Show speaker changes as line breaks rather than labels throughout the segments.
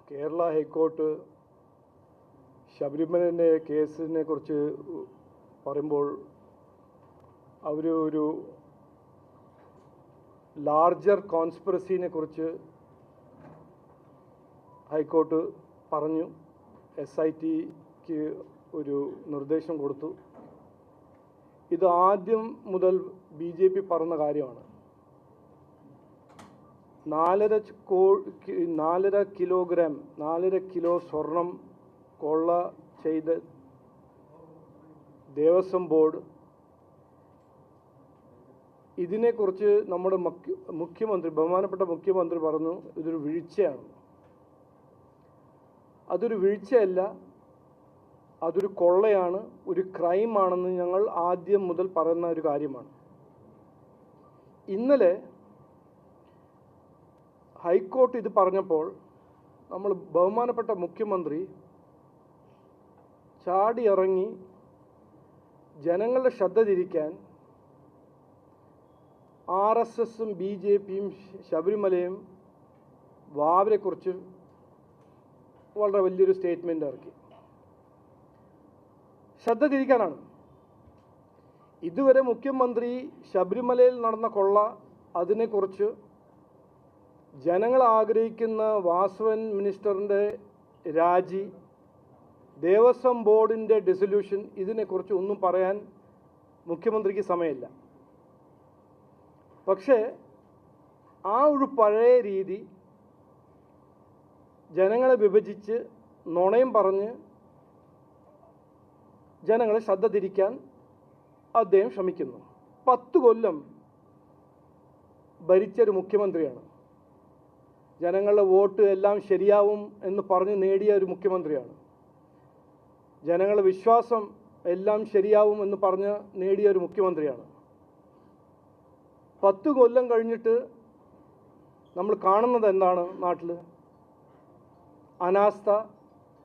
Kerala high court ശബരിമലയുടെ കേസിനെ കുറിച്ച് പറയുമ്പോൾ അവർ ഒരു ലാർജർ കോൺസ്പിറസിനെ കുറിച്ച് ഹൈക്കോർട്ട് പറഞ്ഞു. SITക്ക് ഒരു നിർദ്ദേശം കൊടുത്തു. ഇത് ആദ്യം മുതൽ BJP പറഞ്ഞ കാര്യമാണ്. 4.5 കിലോ സ്വർണം കൊള്ള ചെയ്ത് ദേവസ്വം ബോർഡ് ഇതിനെക്കുറിച്ച് നമ്മുടെ മുഖ്യമന്ത്രി, ബഹുമാനപ്പെട്ട മുഖ്യമന്ത്രി പറഞ്ഞു ഇതൊരു വീഴ്ചയാണ്. അതൊരു വീഴ്ചയല്ല, അതൊരു കൊള്ളയാണ്, ഒരു ക്രൈമാണെന്ന് ഞങ്ങൾ ആദ്യം മുതൽ പറയുന്ന ഒരു കാര്യമാണ്. ഇന്നലെ ഹൈക്കോർട്ട് ഇത് പറഞ്ഞപ്പോൾ നമ്മൾ ബഹുമാനപ്പെട്ട മുഖ്യമന്ത്രി ചാടി ഇറങ്ങി ജനങ്ങളുടെ ശ്രദ്ധ തിരിക്കാൻ RSSും BJPയും ശബരിമലയും വാവരെക്കുറിച്ച് വളരെ വലിയൊരു സ്റ്റേറ്റ്മെൻ്റ് ഇറക്കി. ശ്രദ്ധ തിരിക്കാനാണ്. ഇതുവരെ മുഖ്യമന്ത്രി ശബരിമലയിൽ നടന്ന കൊള്ള, അതിനെക്കുറിച്ച് ജനങ്ങൾ ആഗ്രഹിക്കുന്ന വാസവൻ മിനിസ്റ്ററിൻ്റെ രാജി, ദേവസ്വം ബോർഡിൻ്റെ ഡിസൊല്യൂഷൻ, ഇതിനെക്കുറിച്ച് ഒന്നും പറയാൻ മുഖ്യമന്ത്രിക്ക് സമയമില്ല. പക്ഷേ ആ ഒരു പഴയ രീതി, ജനങ്ങളെ വിഭജിച്ച് നുണയും പറഞ്ഞ് ജനങ്ങളെ ശ്രദ്ധ തിരിക്കാൻ അദ്ദേഹം ശ്രമിക്കുന്നു. 10 കൊല്ലം ഭരിച്ചൊരു മുഖ്യമന്ത്രിയാണ്. ജനങ്ങളുടെ വോട്ട് എല്ലാം ശരിയാവും എന്ന് പറഞ്ഞ് നേടിയ ഒരു മുഖ്യമന്ത്രിയാണ്. ജനങ്ങളുടെ വിശ്വാസം എല്ലാം ശരിയാവും എന്ന് പറഞ്ഞ് നേടിയ ഒരു മുഖ്യമന്ത്രിയാണ്. 10 കൊല്ലം കഴിഞ്ഞിട്ട് നമ്മൾ കാണുന്നത് എന്താണ്? നാട്ടിൽ അനാസ്ഥ,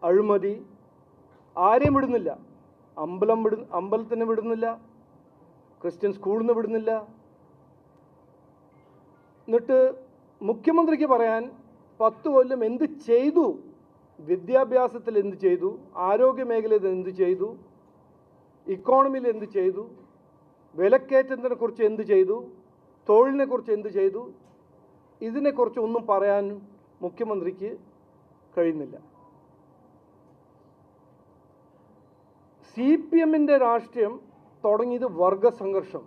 അഴിമതി, ആരെയും വിടുന്നില്ല. അമ്പലത്തിന് വിടുന്നില്ല, ക്രിസ്ത്യൻ സ്കൂളിൽ നിന്ന് വിടുന്നില്ല. എന്നിട്ട് മുഖ്യമന്ത്രിക്ക് പറയാൻ 10 കൊല്ലം എന്ത് ചെയ്തു, വിദ്യാഭ്യാസത്തിൽ എന്ത് ചെയ്തു, ആരോഗ്യ മേഖലയിൽ എന്ത് ചെയ്തു, ഇക്കോണമിയിൽ എന്ത് ചെയ്തു, വിലക്കയറ്റത്തിനെ കുറിച്ച് എന്ത് ചെയ്തു, തൊഴിലിനെ കുറിച്ച് എന്ത് ചെയ്തു, ഇതിനെക്കുറിച്ച് ഒന്നും പറയാൻ മുഖ്യമന്ത്രിക്ക് കഴിയുന്നില്ല. CPMൻ്റെ രാഷ്ട്രീയം തുടങ്ങിയത് വർഗ സംഘർഷം,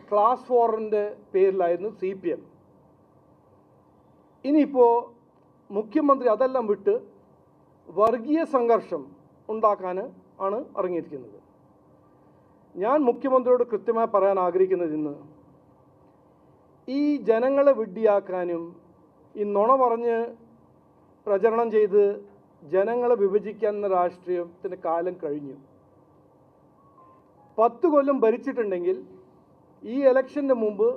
ക്ലാസ് വാറിൻ്റെ പേരിലായിരുന്നു CPM. ഇനിയിപ്പോൾ മുഖ്യമന്ത്രി അതെല്ലാം വിട്ട് വർഗീയ സംഘർഷം ഉണ്ടാക്കാൻ ആണ് ഇറങ്ങിയിരിക്കുന്നത്. ഞാൻ മുഖ്യമന്ത്രിയോട് കൃത്യമായി പറയാൻ ആഗ്രഹിക്കുന്നത്, ഇന്ന് ഈ ജനങ്ങളെ വിഡ്ഢിയാക്കാനും ഈ നുണ പറഞ്ഞ് പ്രചരണം ചെയ്ത് ജനങ്ങളെ വിഭജിക്കാവുന്ന രാഷ്ട്രീയത്തിന് കാലം കഴിഞ്ഞു. 10 കൊല്ലം ഭരിച്ചിട്ടുണ്ടെങ്കിൽ ഈ ഇലക്ഷൻ്റെ മുമ്പ്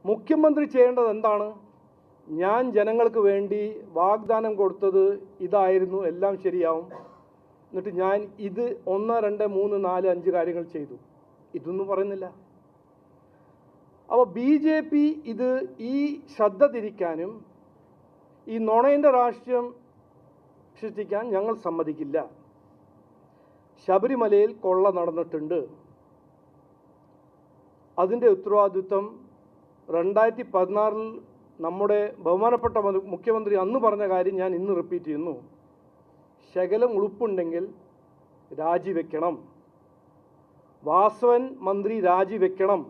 മുഖ്യമന്ത്രി ചെയ്യേണ്ടത് എന്താണ്? ഞാൻ ജനങ്ങൾക്ക് വേണ്ടി വാഗ്ദാനം കൊടുത്തത് ഇതായിരുന്നു, എല്ലാം ശരിയാവും, എന്നിട്ട് ഞാൻ ഇത് 1, 2, 3, 4, 5 കാര്യങ്ങൾ ചെയ്തു, ഇതൊന്നും പറയുന്നില്ല. അപ്പോൾ BJP ഇത് ഈ ശ്രദ്ധ തിരിക്കാനും ഈ നുണയുടെ രാഷ്ട്രീയം സൃഷ്ടിക്കാൻ ഞങ്ങൾ സമ്മതിക്കില്ല. ശബരിമലയിൽ കൊള്ള നടന്നിട്ടുണ്ട്. അതിൻ്റെ ഉത്തരവാദിത്വം 2016 നമ്മുടെ ബഹുമാനപ്പെട്ട മുഖ്യമന്ത്രി അന്ന് പറഞ്ഞ കാര്യം ഞാൻ ഇന്ന് റിപ്പീറ്റ് ചെയ്യുന്നു. ശകലം ഉളുപ്പുണ്ടെങ്കിൽ രാജിവെക്കണം, വാസവൻ മന്ത്രി രാജിവെക്കണം.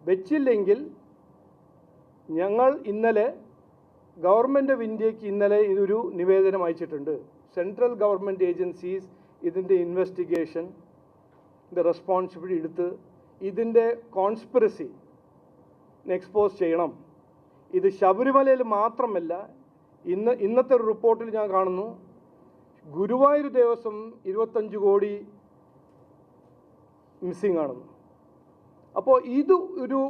വെച്ചില്ലെങ്കിൽ ഞങ്ങൾ ഇന്നലെ ഗവൺമെൻറ് ഓഫ് ഇന്ത്യക്ക് ഇന്നലെ ഇതൊരു നിവേദനം അയച്ചിട്ടുണ്ട്. സെൻട്രൽ ഗവൺമെൻറ് ഏജൻസീസ് ഇതിൻ്റെ ഇൻവെസ്റ്റിഗേഷൻ റെസ്പോൺസിബിലിറ്റി എടുത്ത് ഇതിൻ്റെ കോൺസ്പിറസി എക്സ്പോസ് ചെയ്യണം. ഇത് ശബരിമലയിൽ മാത്രമല്ല, ഇന്നത്തെ ഒരു റിപ്പോർട്ടിൽ ഞാൻ കാണുന്നു ഗുരുവായൂർ ദേവസ്വം 25 കോടി മിസ്സിംഗ് ആണെന്ന്. അപ്പോൾ ഇത് ഒരു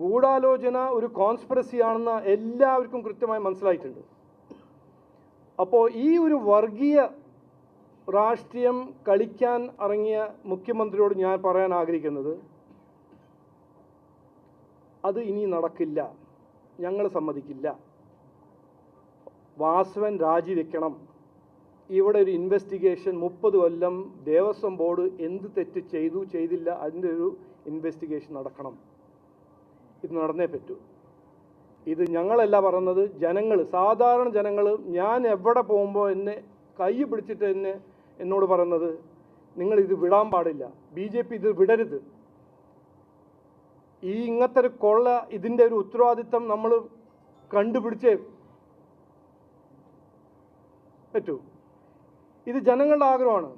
ഗൂഢാലോചന, ഒരു കോൺസ്പിറസി ആണെന്ന് എല്ലാവർക്കും കൃത്യമായി മനസ്സിലായിട്ടുണ്ട്. അപ്പോൾ ഈ ഒരു വർഗീയ രാഷ്ട്രീയം കളിക്കാൻ ഇറങ്ങിയ മുഖ്യമന്ത്രിയോട് ഞാൻ പറയാൻ ആഗ്രഹിക്കുന്നത്, അത് ഇനി നടക്കില്ല, ഞങ്ങൾ സമ്മതിക്കില്ല. വാസവൻ രാജിവെക്കണം. ഇവിടെ ഒരു ഇൻവെസ്റ്റിഗേഷൻ 30 കൊല്ലം ദേവസ്വം ബോർഡ് എന്ത് തെറ്റ് ചെയ്തു ചെയ്തില്ല അതിൻ്റെ ഒരു ഇൻവെസ്റ്റിഗേഷൻ നടക്കണം. ഇത് നടന്നേ പറ്റൂ. ഇത് ഞങ്ങളല്ല പറയുന്നത്, ജനങ്ങൾ, സാധാരണ ജനങ്ങൾ. ഞാൻ എവിടെ പോകുമ്പോൾ എന്നെ കൈ പിടിച്ചിട്ട് എന്നോട് പറയുന്നത്, നിങ്ങളിത് വിടാൻ പാടില്ല, BJP ഇത് വിടരുത്. ഇങ്ങനത്തെ ഒരു കൊള്ള, ഇതിൻ്റെ ഒരു ഉത്തരവാദിത്തം നമ്മൾ കണ്ടുപിടിച്ചേ പറ്റൂ. ഇത് ജനങ്ങളുടെ ആഗ്രഹമാണ്.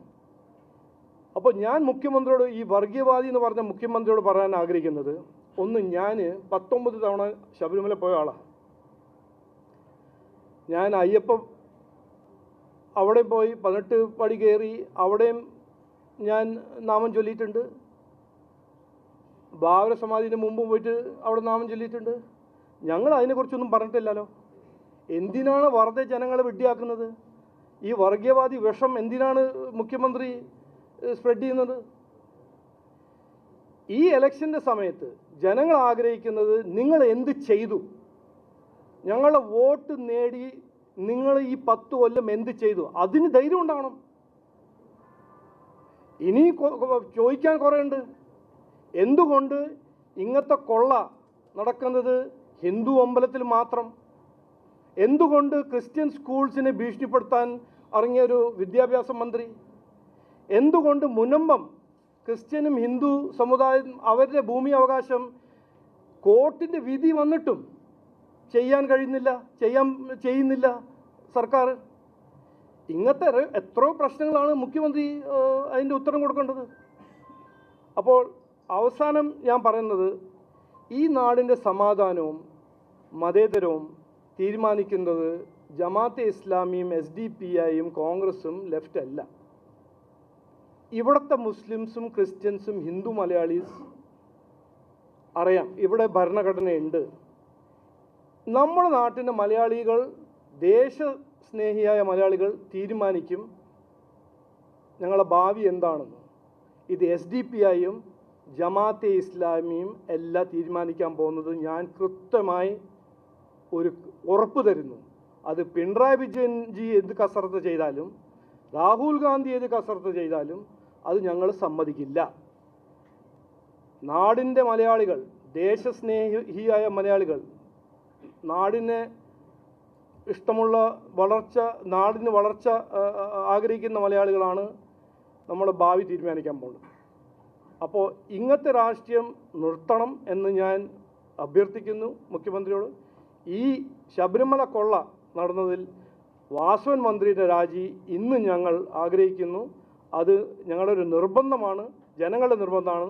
അപ്പോൾ ഞാൻ മുഖ്യമന്ത്രിയോട്, ഈ വർഗീയവാദി എന്ന് പറഞ്ഞ മുഖ്യമന്ത്രിയോട് പറയാൻ ആഗ്രഹിക്കുന്നത്, ഒന്ന്, ഞാൻ 19 തവണ ശബരിമല പോയ ആളാണ്. ഞാൻ അയ്യപ്പ അവിടെ പോയി 18 പടി കയറി, അവിടെയും ഞാൻ നാമം ചൊല്ലിയിട്ടുണ്ട്. ബാബര സമാധിന് മുമ്പ് പോയിട്ട് അവിടെ നാമം ചൊല്ലിയിട്ടുണ്ട്. ഞങ്ങൾ അതിനെക്കുറിച്ചൊന്നും പറഞ്ഞിട്ടില്ലല്ലോ. എന്തിനാണ് വെറുതെ ജനങ്ങളെ വിഡ്ഢിയാക്കുന്നത്? ഈ വർഗീയവാദി വിഷം എന്തിനാണ് മുഖ്യമന്ത്രി സ്പ്രെഡ് ചെയ്യുന്നത്? ഈ ഇലക്ഷൻ്റെ സമയത്ത് ജനങ്ങൾ ആഗ്രഹിക്കുന്നത്, നിങ്ങൾ എന്ത് ചെയ്തു, ഞങ്ങളുടെ വോട്ട് നേടി നിങ്ങൾ ഈ 10 കൊല്ലം എന്ത് ചെയ്തു, അതിന് ധൈര്യം ഉണ്ടാവണം. ഇനി ചോദിക്കാൻ കുറേ ഉണ്ട്. എന്തുകൊണ്ട് ഇങ്ങനത്തെ കൊള്ള നടക്കുന്നത് ഹിന്ദു അമ്പലത്തിൽ മാത്രം? എന്തുകൊണ്ട് ക്രിസ്ത്യൻ സ്കൂൾസിനെ ഭീഷണിപ്പെടുത്താൻ ഇറങ്ങിയൊരു വിദ്യാഭ്യാസ മന്ത്രി? എന്തുകൊണ്ട് മുനമ്പം ക്രിസ്ത്യനും ഹിന്ദു സമുദായം അവരുടെ ഭൂമി അവകാശം കോർട്ടിൻ്റെ വിധി വന്നിട്ടും ചെയ്യാൻ ചെയ്യുന്നില്ല സർക്കാർ? ഇങ്ങനത്തെ എത്രയോ പ്രശ്നങ്ങളാണ് മുഖ്യമന്ത്രി അതിൻ്റെ ഉത്തരം കൊടുക്കേണ്ടത്. അപ്പോൾ അവസാനം ഞാൻ പറയുന്നത്, ഈ നാടിൻ്റെ സമാധാനവും മതേതരവും തീരുമാനിക്കുന്നത് ജമാഅത്തെ ഇസ്ലാമിയും SDPIയും കോൺഗ്രസും ലെഫ്റ്റ് അല്ല. ഇവിടുത്തെ മുസ്ലിംസും ക്രിസ്ത്യൻസും ഹിന്ദു മലയാളീസ് അറിയാം, ഇവിടെ ഭരണഘടനയുണ്ട്. നമ്മുടെ നാട്ടിൻ്റെ മലയാളികൾ, ദേശസ്നേഹിയായ മലയാളികൾ തീരുമാനിക്കും ഞങ്ങളുടെ ഭാവി എന്താണെന്ന്. ഇത് SDPIയും ജമാഅത്തെ ഇസ്ലാമിയും എല്ലാം തീരുമാനിക്കാൻ പോകുന്നത് ഞാൻ കൃത്യമായി ഒരു ഉറപ്പ് തരുന്നു. അത് പിണറായി വിജയൻ എന്ത് കസരത്ത് ചെയ്താലും, രാഹുൽ ഗാന്ധി ഏത് കസരത്ത് ചെയ്താലും അത് ഞങ്ങൾ സമ്മതിക്കില്ല. നാടിൻ്റെ മലയാളികൾ, ദേശസ്നേഹിയായ മലയാളികൾ, നാടിനെ ഇഷ്ടമുള്ള നാടിന് വളർച്ച ആഗ്രഹിക്കുന്ന മലയാളികളാണ് നമ്മുടെ ഭാവി തീരുമാനിക്കാൻ പോകുന്നത്. അപ്പോൾ ഇങ്ങനത്തെ രാഷ്ട്രീയം നിർത്തണം എന്ന് ഞാൻ അഭ്യർത്ഥിക്കുന്നു മുഖ്യമന്ത്രിയോട്. ഈ ശബരിമല കൊള്ള നടന്നതിൽ വാസവൻ മന്ത്രിയുടെ രാജി ഇന്ന് ഞങ്ങൾ ആഗ്രഹിക്കുന്നു. അത് ഞങ്ങളുടെ ഒരു നിർബന്ധമാണ്, ജനങ്ങളുടെ നിർബന്ധമാണ്.